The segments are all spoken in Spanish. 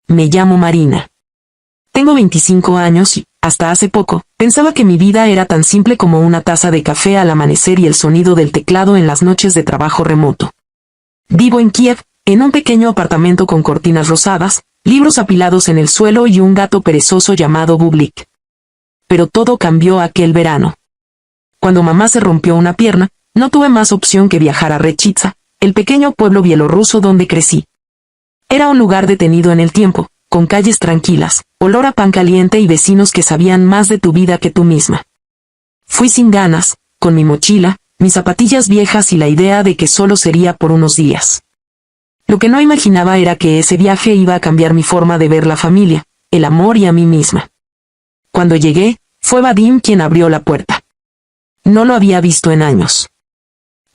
me llamo Marina. Tengo 25 años y, hasta hace poco, pensaba que mi vida era tan simple como una taza de café al amanecer y el sonido del teclado en las noches de trabajo remoto. Vivo en Kiev, en un pequeño apartamento con cortinas rosadas, libros apilados en el suelo y un gato perezoso llamado Bublik. Pero todo cambió aquel verano. Cuando mamá se rompió una pierna, no tuve más opción que viajar a Rechitsa, el pequeño pueblo bielorruso donde crecí. Era un lugar detenido en el tiempo, con calles tranquilas, olor a pan caliente y vecinos que sabían más de tu vida que tú misma. Fui sin ganas, con mi mochila, mis zapatillas viejas y la idea de que solo sería por unos días. Lo que no imaginaba era que ese viaje iba a cambiar mi forma de ver la familia, el amor y a mí misma. Cuando llegué, fue Vadim quien abrió la puerta. No lo había visto en años.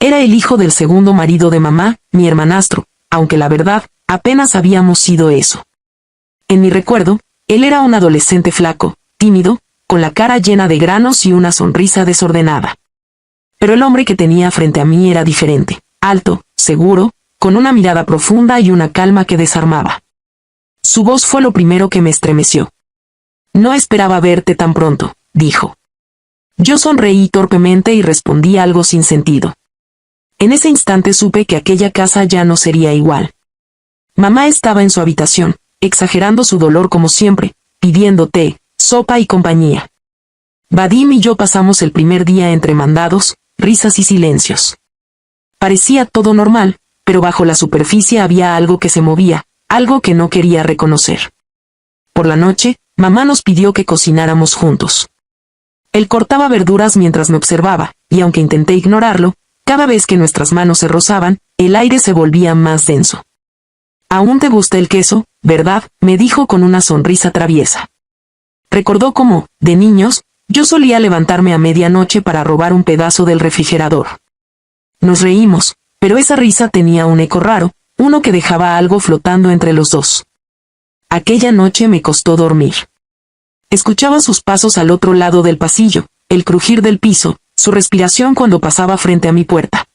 Era el hijo del segundo marido de mamá, mi hermanastro, aunque la verdad, apenas habíamos sido eso. En mi recuerdo, él era un adolescente flaco, tímido, con la cara llena de granos y una sonrisa desordenada. Pero el hombre que tenía frente a mí era diferente, alto, seguro, con una mirada profunda y una calma que desarmaba. Su voz fue lo primero que me estremeció. No esperaba verte tan pronto, dijo. Yo sonreí torpemente y respondí algo sin sentido. En ese instante supe que aquella casa ya no sería igual. Mamá estaba en su habitación, exagerando su dolor como siempre, pidiendo té, sopa y compañía. Vadim y yo pasamos el primer día entre mandados, risas y silencios. Parecía todo normal, pero bajo la superficie había algo que se movía, algo que no quería reconocer. Por la noche, mamá nos pidió que cocináramos juntos. Él cortaba verduras mientras me observaba, y aunque intenté ignorarlo, cada vez que nuestras manos se rozaban, el aire se volvía más denso. «Aún te gusta el queso, ¿verdad?», me dijo con una sonrisa traviesa. Recordó cómo, de niños, yo solía levantarme a medianoche para robar un pedazo del refrigerador. Nos reímos, pero esa risa tenía un eco raro, uno que dejaba algo flotando entre los dos. Aquella noche me costó dormir. Escuchaba sus pasos al otro lado del pasillo, el crujir del piso, su respiración cuando pasaba frente a mi puerta.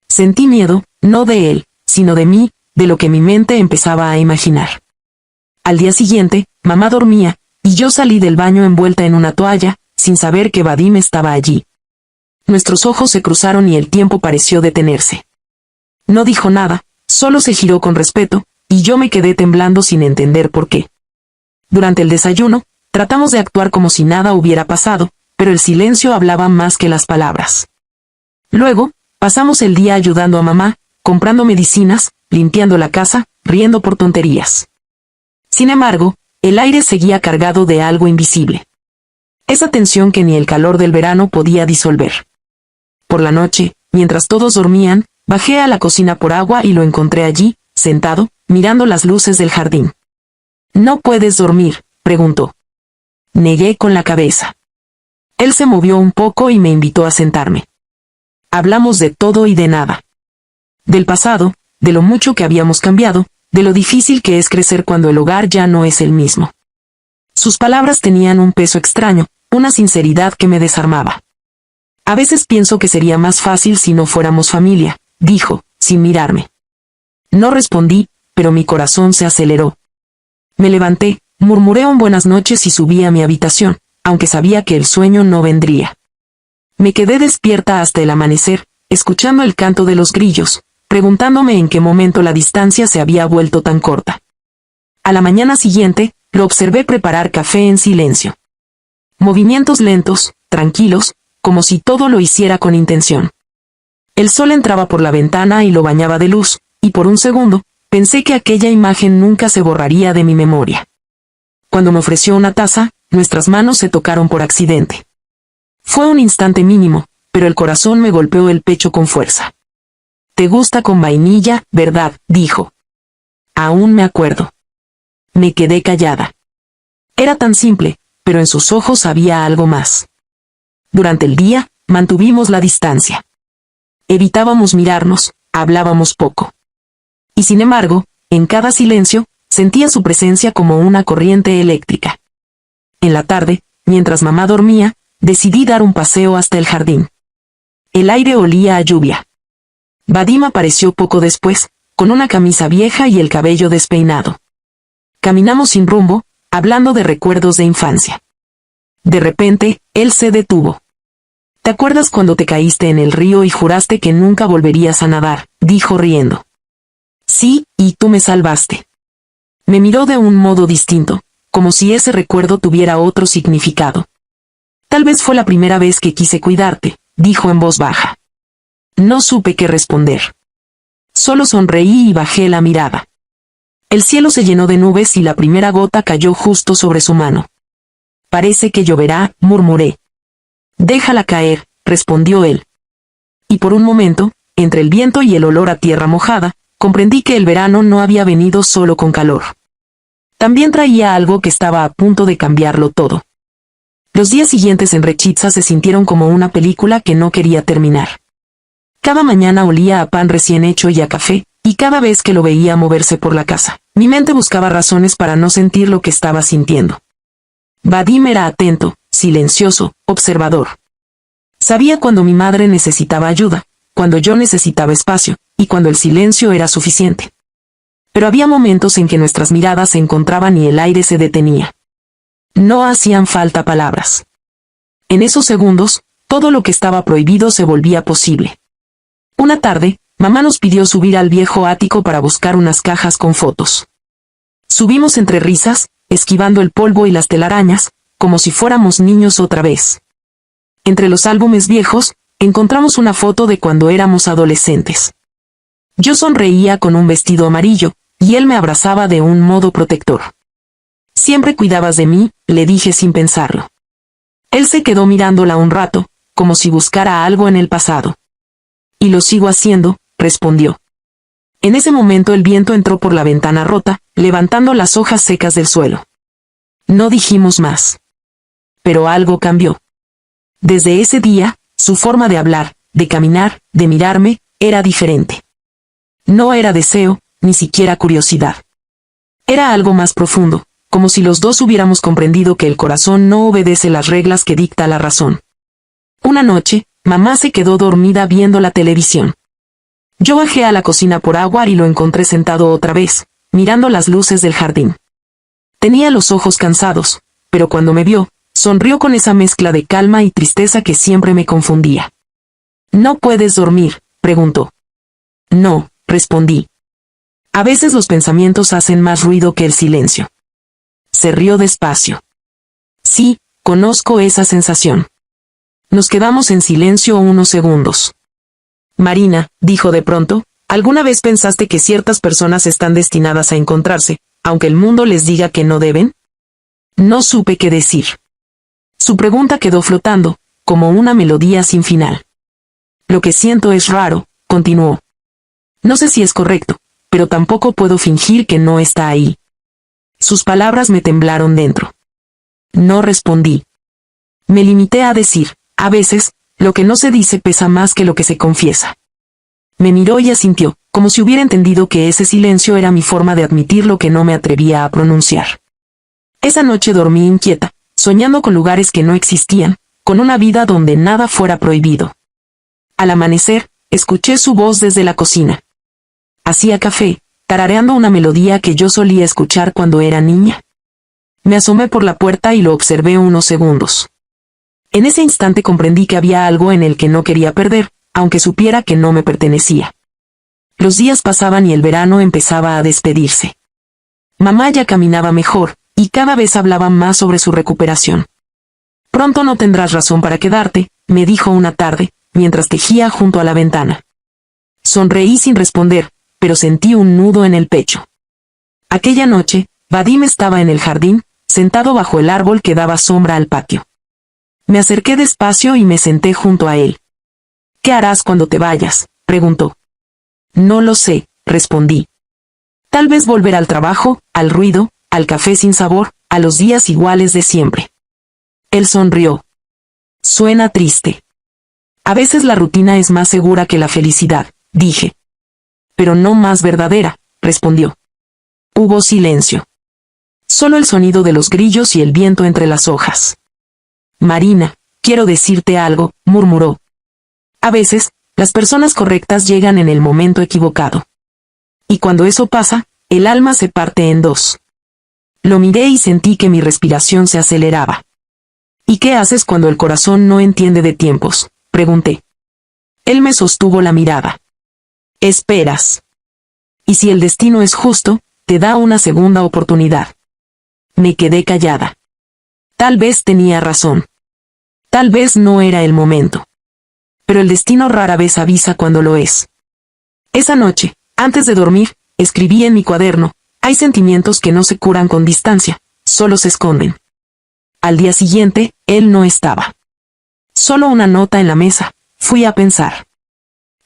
Sentí miedo, no de él, sino de mí, de lo que mi mente empezaba a imaginar. Al día siguiente, mamá dormía, y yo salí del baño envuelta en una toalla, sin saber que Vadim estaba allí. Nuestros ojos se cruzaron y el tiempo pareció detenerse. No dijo nada, solo se giró con respeto, y yo me quedé temblando sin entender por qué. Durante el desayuno, tratamos de actuar como si nada hubiera pasado, pero el silencio hablaba más que las palabras. Luego, pasamos el día ayudando a mamá, comprando medicinas, limpiando la casa, riendo por tonterías. Sin embargo, el aire seguía cargado de algo invisible. Esa tensión que ni el calor del verano podía disolver. Por la noche, mientras todos dormían, bajé a la cocina por agua y lo encontré allí, sentado, mirando las luces del jardín. «¿No puedes dormir?», preguntó. Negué con la cabeza. Él se movió un poco y me invitó a sentarme. Hablamos de todo y de nada. Del pasado, de lo mucho que habíamos cambiado, de lo difícil que es crecer cuando el hogar ya no es el mismo. Sus palabras tenían un peso extraño, una sinceridad que me desarmaba. «A veces pienso que sería más fácil si no fuéramos familia», dijo, sin mirarme. No respondí, pero mi corazón se aceleró. Me levanté, murmuré un buenas noches y subí a mi habitación, aunque sabía que el sueño no vendría. Me quedé despierta hasta el amanecer, escuchando el canto de los grillos, preguntándome en qué momento la distancia se había vuelto tan corta. A la mañana siguiente, lo observé preparar café en silencio. Movimientos lentos, tranquilos, como si todo lo hiciera con intención. El sol entraba por la ventana y lo bañaba de luz, y por un segundo, pensé que aquella imagen nunca se borraría de mi memoria. Cuando me ofreció una taza, nuestras manos se tocaron por accidente. Fue un instante mínimo, pero el corazón me golpeó el pecho con fuerza. «Te gusta con vainilla, ¿verdad?», dijo. Aún me acuerdo. Me quedé callada. Era tan simple, pero en sus ojos había algo más. Durante el día, mantuvimos la distancia. Evitábamos mirarnos, hablábamos poco. Y sin embargo, en cada silencio, sentía su presencia como una corriente eléctrica. En la tarde, mientras mamá dormía, decidí dar un paseo hasta el jardín. El aire olía a lluvia. Vadim apareció poco después, con una camisa vieja y el cabello despeinado. Caminamos sin rumbo, hablando de recuerdos de infancia. De repente, él se detuvo. ¿Te acuerdas cuando te caíste en el río y juraste que nunca volverías a nadar?, dijo riendo. Sí, y tú me salvaste. Me miró de un modo distinto, como si ese recuerdo tuviera otro significado. Tal vez fue la primera vez que quise cuidarte, dijo en voz baja. No supe qué responder. Solo sonreí y bajé la mirada. El cielo se llenó de nubes y la primera gota cayó justo sobre su mano. Parece que lloverá, murmuré. Déjala caer, respondió él. Y por un momento, entre el viento y el olor a tierra mojada, comprendí que el verano no había venido solo con calor. También traía algo que estaba a punto de cambiarlo todo. Los días siguientes en Rechitza se sintieron como una película que no quería terminar. Cada mañana olía a pan recién hecho y a café, y cada vez que lo veía moverse por la casa, mi mente buscaba razones para no sentir lo que estaba sintiendo. Vadim era atento, silencioso, observador. Sabía cuando mi madre necesitaba ayuda, cuando yo necesitaba espacio, y cuando el silencio era suficiente. Pero había momentos en que nuestras miradas se encontraban y el aire se detenía. No hacían falta palabras. En esos segundos, todo lo que estaba prohibido se volvía posible. Una tarde, mamá nos pidió subir al viejo ático para buscar unas cajas con fotos. Subimos entre risas, esquivando el polvo y las telarañas, como si fuéramos niños otra vez. Entre los álbumes viejos, encontramos una foto de cuando éramos adolescentes. Yo sonreía con un vestido amarillo, y él me abrazaba de un modo protector. Siempre cuidabas de mí, le dije sin pensarlo. Él se quedó mirándola un rato, como si buscara algo en el pasado. Y lo sigo haciendo, respondió. En ese momento el viento entró por la ventana rota, levantando las hojas secas del suelo. No dijimos más. Pero algo cambió. Desde ese día, su forma de hablar, de caminar, de mirarme, era diferente. No era deseo, ni siquiera curiosidad. Era algo más profundo, como si los dos hubiéramos comprendido que el corazón no obedece las reglas que dicta la razón. Una noche, mamá se quedó dormida viendo la televisión. Yo bajé a la cocina por agua y lo encontré sentado otra vez, mirando las luces del jardín. Tenía los ojos cansados, pero cuando me vio, sonrió con esa mezcla de calma y tristeza que siempre me confundía. ¿No puedes dormir?, preguntó. No, respondí. A veces los pensamientos hacen más ruido que el silencio. Se rió despacio. Sí, conozco esa sensación. Nos quedamos en silencio unos segundos. Marina, dijo de pronto, ¿alguna vez pensaste que ciertas personas están destinadas a encontrarse, aunque el mundo les diga que no deben? No supe qué decir. Su pregunta quedó flotando, como una melodía sin final. Lo que siento es raro, continuó. No sé si es correcto, pero tampoco puedo fingir que no está ahí. Sus palabras me temblaron dentro. No respondí. Me limité a decir, a veces, lo que no se dice pesa más que lo que se confiesa. Me miró y asintió, como si hubiera entendido que ese silencio era mi forma de admitir lo que no me atrevía a pronunciar. Esa noche dormí inquieta, soñando con lugares que no existían, con una vida donde nada fuera prohibido. Al amanecer, escuché su voz desde la cocina. Hacía café, tarareando una melodía que yo solía escuchar cuando era niña. Me asomé por la puerta y lo observé unos segundos. En ese instante comprendí que había algo en el que no quería perder, aunque supiera que no me pertenecía. Los días pasaban y el verano empezaba a despedirse. Mamá ya caminaba mejor, y cada vez hablaba más sobre su recuperación. Pronto no tendrás razón para quedarte, me dijo una tarde, mientras tejía junto a la ventana. Sonreí sin responder, pero sentí un nudo en el pecho. Aquella noche, Vadim estaba en el jardín, sentado bajo el árbol que daba sombra al patio. Me acerqué despacio y me senté junto a él. ¿Qué harás cuando te vayas?, preguntó. No lo sé, respondí. Tal vez volver al trabajo, al ruido, al café sin sabor, a los días iguales de siempre. Él sonrió. Suena triste. A veces la rutina es más segura que la felicidad, dije. Pero no más verdadera, respondió. Hubo silencio. Solo el sonido de los grillos y el viento entre las hojas. Marina, quiero decirte algo, murmuró. A veces, las personas correctas llegan en el momento equivocado. Y cuando eso pasa, el alma se parte en dos. Lo miré y sentí que mi respiración se aceleraba. ¿Y qué haces cuando el corazón no entiende de tiempos?, pregunté. Él me sostuvo la mirada. Esperas. Y si el destino es justo, te da una segunda oportunidad. Me quedé callada. Tal vez tenía razón. Tal vez no era el momento. Pero el destino rara vez avisa cuando lo es. Esa noche, antes de dormir, escribí en mi cuaderno: hay sentimientos que no se curan con distancia, solo se esconden. Al día siguiente, él no estaba. Solo una nota en la mesa. Fui a pensar.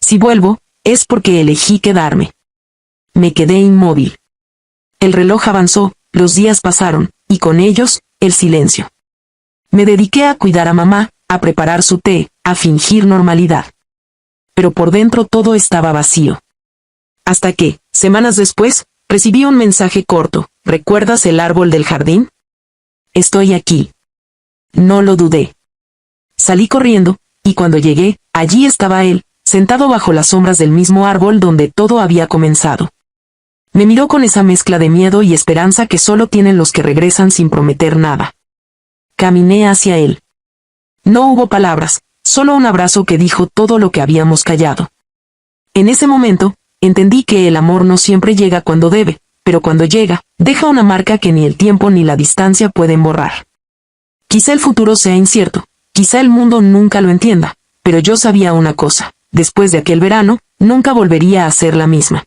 Si vuelvo, es porque elegí quedarme. Me quedé inmóvil. El reloj avanzó, los días pasaron, y con ellos, el silencio. Me dediqué a cuidar a mamá, a preparar su té, a fingir normalidad. Pero por dentro todo estaba vacío. Hasta que, semanas después, recibí un mensaje corto: ¿recuerdas el árbol del jardín? Estoy aquí. No lo dudé. Salí corriendo, y cuando llegué, allí estaba él, sentado bajo las sombras del mismo árbol donde todo había comenzado. Me miró con esa mezcla de miedo y esperanza que solo tienen los que regresan sin prometer nada. Caminé hacia él. No hubo palabras, solo un abrazo que dijo todo lo que habíamos callado. En ese momento, entendí que el amor no siempre llega cuando debe, pero cuando llega, deja una marca que ni el tiempo ni la distancia pueden borrar. Quizá el futuro sea incierto, quizá el mundo nunca lo entienda, pero yo sabía una cosa: después de aquel verano, nunca volvería a ser la misma.